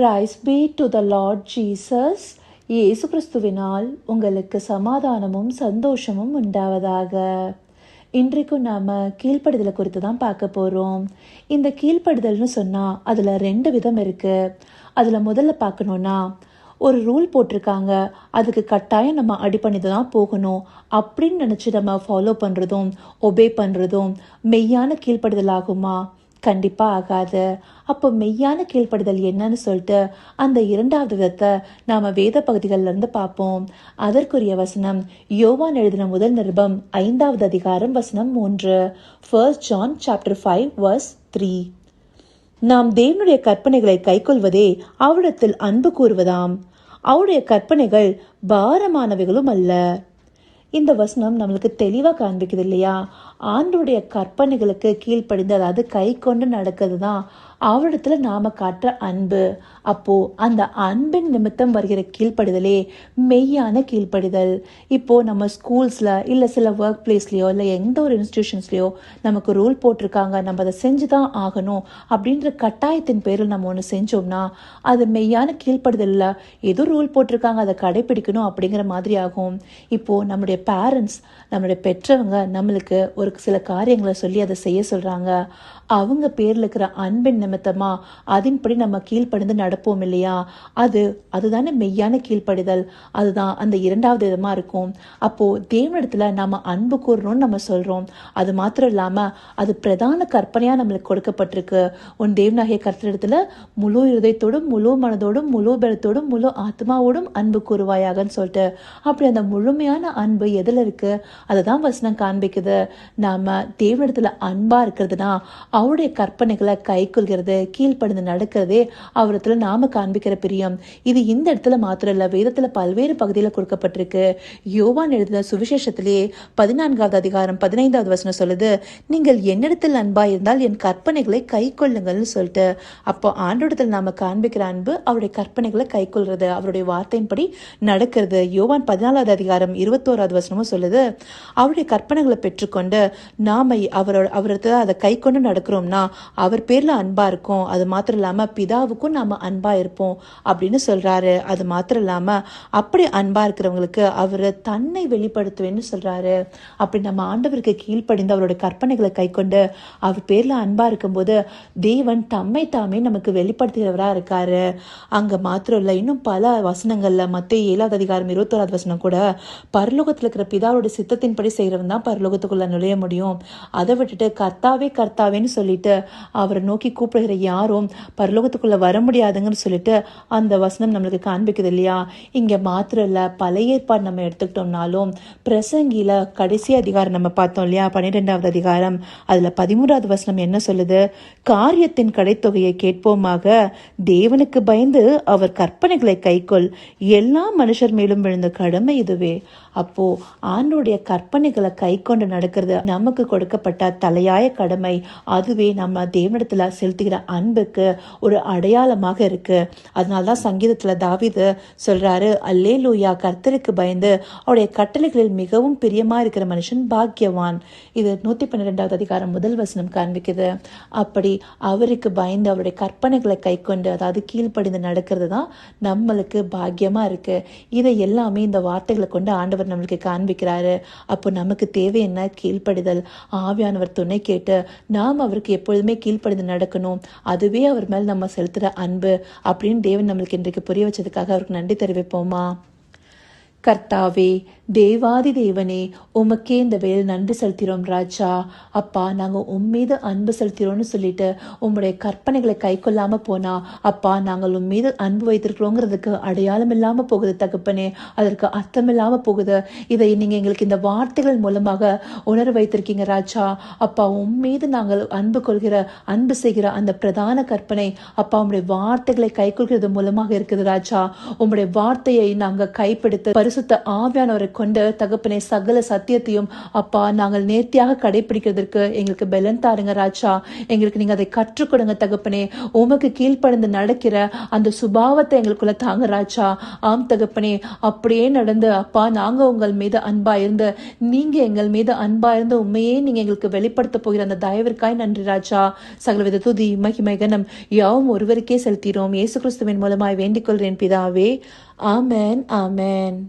Praise be to the Lord Jesus. இயேசு கிறிஸ்துவினால் உங்களுக்கு சமாதானமும் சந்தோஷமும் உண்டாவதாக. இன்றைக்கும் நாம் கீழ்ப்படுதலை குறித்து தான் பார்க்க போகிறோம். இந்த கீழ்ப்படுதல்னு சொன்னால் அதில் 2 விதம் இருக்குது. அதில் முதல்ல பார்க்கணுன்னா, ஒரு ரூல் போட்டிருக்காங்க, அதுக்கு கட்டாயம் நம்ம அடிப்பணிந்து தான் போகணும் அப்படின்னு நினச்சி நம்ம ஃபாலோ பண்ணுறதும் ஒபே பண்ணுறதும் மெய்யான கீழ்ப்படுதல் ஆகுமா? கண்டிப்பாக ஆகாது. அப்போ மெய்யான கீழ்ப்படுதல் என்னன்னு சொல்லிட்டு அந்த 2வது விதத்தை நாம் வேத பகுதிகளிலிருந்து பார்ப்போம். அதற்குரிய வசனம் யோவான் எழுதின முதல் நிருபம் 5வது அதிகாரம் வசனம் 3. 1 John chapter 5 verse 3. நாம் தேவனுடைய கற்பனைகளை கைக்கொள்வதே அவரிடத்தில் அன்பு கூறுவதாம். அவருடைய கற்பனைகள் பாரமானவைகளும் அல்ல. இந்த வசனம் நம்மளுக்கு தெளிவாக காண்பிக்குது இல்லையா? ஆண்டோடைய கற்பனைகளுக்கு கீழ்ப்படிந்து, அதாவது கை கொண்டு நடக்கிறது தான் அவரிடத்துல நாம காட்டுற அன்பு. அப்போ அந்த அன்பின் நிமித்தம் வருகிற கீழ்ப்படிதலே மெய்யான கீழ்ப்படிதல். இப்போ நம்ம ஸ்கூல்ஸ்ல இல்ல சில ஒர்க் பிளேஸ்லயோ இல்ல எந்த ஒரு இன்ஸ்டிடியூஷன்ஸ்லயோ நமக்கு ரூல் போட்டிருக்காங்க, நம்ம அதை செஞ்சுதான் ஆகணும் அப்படின்ற கட்டாயத்தின் பேரில் நம்ம ஒன்று செஞ்சோம்னா அது மெய்யான கீழ்ப்படுதல்ல. ஏதோ ரூல் போட்டிருக்காங்க, அதை கடைபிடிக்கணும் அப்படிங்கிற மாதிரி ஆகும். இப்போ நம்முடைய பேரண்ட்ஸ், நம்மளுடைய பெற்றவங்க நம்மளுக்கு ஒரு சில காரியங்களை சொல்லி அதை செய்ய சொல்றாங்க. அவங்க பேர்ல இருக்கிற அன்பின் நிமித்தமா அதன்படி நம்ம கீழ்ப்படிந்து நடப்போம் இல்லையா? அதுதானே மெய்யான கீழ்ப்படிதல். அதுதான் அந்த 2வது விதமா இருக்கும். அப்போ தேவனிடத்துல நாம அன்பு கூறணும்னு நம்ம சொல்றோம். அது மாத்திரம் இல்லாம அது பிரதான கற்பனையா நம்மளுக்கு கொடுக்கப்பட்டிருக்கு. உன் தேவனாகிய கர்த்தரிடத்துல முழு இருதயத்தோடும் முழு மனதோடும் முழு பலத்தோடும் முழு ஆத்மாவோடும் அன்பு கூறுவாயாகன்னு சொல்லிட்டு, அப்படி அந்த முழுமையான அன்பு எதுல இருக்கு? அதுதான் வசனம் காண்பிக்குது. நாம தேவனிடத்துல அன்பா இருக்கிறதுனா அவருடைய கற்பனைகளை கை கொள்கிறது, கீழ்ப்படிந்து நடக்கிறதே அவரத்துல நாம காண்பிக்கிற பிரியம். இது இந்த இடத்துல மாத்திரம் இல்ல, வேதத்துல பல்வேறு பகுதியில கொடுக்கப்பட்டிருக்கு. யோவான் எழுதின சுவிசேஷத்திலேயே 14வது அதிகாரம் 15வது வசனம் சொல்லுது, நீங்கள் என்னிடத்தில் அன்பா இருந்தால் என் கற்பனைகளை கை கொள்ளுங்கள்னு சொல்லிட்டு. அப்போ ஆண்டோடத்தில் நாம காண்பிக்கிற அன்பு அவருடைய கற்பனைகளை கை கொள்றது, அவருடைய வார்த்தையின்படி நடக்கிறது. யோவான் 14வது அதிகாரம் 21வது வசனமும் சொல்லுது, அவருடைய கற்பனைகளை பெற்றுக்கொண்டு நாம அவரது அதை கை கொண்டு நடக்கிறோம்னா அவர் பேர்ல அன்பா இருக்கும். அது மாத்திரம் இல்லாம பிதாவுக்கும் நாம அன்பா இருப்போம் அப்படின்னு சொல்றாரு. அது மாத்திரம் இல்லாம அப்படி அன்பா இருக்கிறவங்களுக்கு அவர் தன்னை வெளிப்படுத்துவேன்னு சொல்றாரு. அப்படி நம்ம ஆண்டவருக்கு கீழ்ப்படிந்து அவருடைய கற்பனைகளை கை கொண்டு அவர் பேர்ல அன்பா இருக்கும்போது தேவன் தம்மை தாமே நமக்கு வெளிப்படுத்துகிறவரா இருக்காரு. அங்க மாத்திரம் இல்ல, இன்னும் பல வசனங்கள்ல மத்தேயு 7வது அதிகாரம் 21வது வசனம் கூட, பரலோகத்துல இருக்கிற பிதாவுடைய சித்தத்தின்படி செய்யறவன் தான் பரலோகத்துக்குள்ள நுழைய முடியும். அதை விட்டுட்டு கர்த்தாவே கர்த்தாவேன்னு சொல்லிட்டு அவரை நோக்கி கூப்பிடுகிற யாரும் பரலோகத்துக்குள்ள வர முடியாதுங்கன்னு சொல்லிட்டு அந்த வசனம் நம்மளுக்கு காண்பிக்குது இல்லையா? இங்க மாத்திரம் இல்ல, பழைய ஏற்பாடு நம்ம எடுத்துக்கிட்டோம்னாலும் பிரசங்கில கடைசி அதிகாரம் நம்ம பார்த்தோம் இல்லையா? 12வது அதிகாரம், அதுல 13வது வசனம் என்ன சொல்லுது? காரியத்தின் கடைத்தொகையை கேட்போமாக, தேவனுக்கு பயந்து அவர் கற்பனைகளை கைக்கொள், எல்லா மனுஷர் மேலும் விழுந்த கடமை இதுவே. அப்போ ஆண்டோடைய கற்பனைகளை கை கொண்டு நடக்கிறது நமக்கு கொடுக்கப்பட்ட தலையாய கடமை. அதுவே நம்ம தேவனிடத்துல செலுத்துகிற அன்புக்கு ஒரு அடையாளமாக இருக்கு. அதனால்தான் சங்கீதத்துல தாவீது சொல்றாரு, அல்லேலூயா, கர்த்தருக்கு பயந்து அவருடைய கட்டளைகளில் மிகவும் பிரியமா இருக்கிற மனுஷன் பாக்கியவான். இது 112வது அதிகாரம் முதல் வசனம் காண்பிக்குது. அப்படி அவருக்கு பயந்து அவருடைய கற்பனைகளை கை கொண்டு, அதாவது கீழ்ப்படிந்து நடக்கிறது தான் நம்மளுக்கு பாக்கியமா இருக்கு. இதை எல்லாமே இந்த வார்த்தைகளை கொண்டு ஆண்டவர் நம்மளுக்கு காண்பிக்கிறாரு. அப்போ நமக்கு தேவை என்ன? கீழ்ப்படிதல். ஆவியானவர் துணை கேட்டு நாம் அவருக்கு எப்பொழுதுமே கீழ்ப்படிந்து நடக்கணும். அதுவே அவர் மேல் நம்ம செலுத்துற அன்பு அப்படின்னு தேவன் நம்மளுக்கு இன்றைக்கு புரிய வச்சதுக்காக அவருக்கு நன்றி தெரிவிப்போமா? கர்த்தாவே, தேவாதி தேவனே, உமக்கே இந்த வேலை நன்றி செலுத்திறோம் ராஜா. அப்பா, நாங்கள் உம்மீது அன்பு செலுத்திறோம்னு சொல்லிட்டு உம்முடைய கற்பனைகளை கை கொள்ளாம போனா அப்பா, நாங்கள் உம்மீது அன்பு வைத்திருக்கிறோங்கிறதுக்கு அடையாளம் இல்லாம போகுது தகப்பனே, அதற்கு அர்த்தம் இல்லாம போகுது. இதை நீங்க எங்களுக்கு இந்த வார்த்தைகள் மூலமாக உணர வைத்திருக்கீங்க ராஜா. அப்பா, உம்மீது நாங்கள் அன்பு செய்கிற அந்த பிரதான கற்பனை அப்பா உம்முடைய வார்த்தைகளை கை கொள்கிறது மூலமாக இருக்குது ராஜா. உம்முடைய வார்த்தையை நாங்கள் கைப்பிடித்து பரிசுத்த ஆவியானவரை கொண்டு தகப்பனே சகல சத்தியத்தையும் அப்பா நாங்கள் நேர்த்தியாக கடைபிடிக்கிறதுக்கு எங்களுக்கு பலன் தாருங்க ராஜா. எங்களுக்கு நீங்க அதை கற்றுக் கொடுங்க தகப்பனே. உமக்கு கீழ்ப்படிந்து நடக்கிற அந்த சுபாவத்தை எங்களுக்குள்ள தாங்க ராஜா. ஆம் தகப்பனே, அப்படியே நடந்து அப்பா நாங்க உங்கள் மீது அன்பா இருந்து நீங்க எங்கள் மீது அன்பா இருந்து உண்மையே நீங்க எங்களுக்கு வெளிப்படுத்த போகிற அந்த தயவிற்காய் நன்றி ராஜா. சகலவித துதி மகிமை கனம் யாவும் ஒருவருக்கே செலுத்தினோம். இயேசு கிறிஸ்துவின் மூலமாய் வேண்டிக் கொள்கிறேன் பிதாவே. ஆமென், ஆமென்.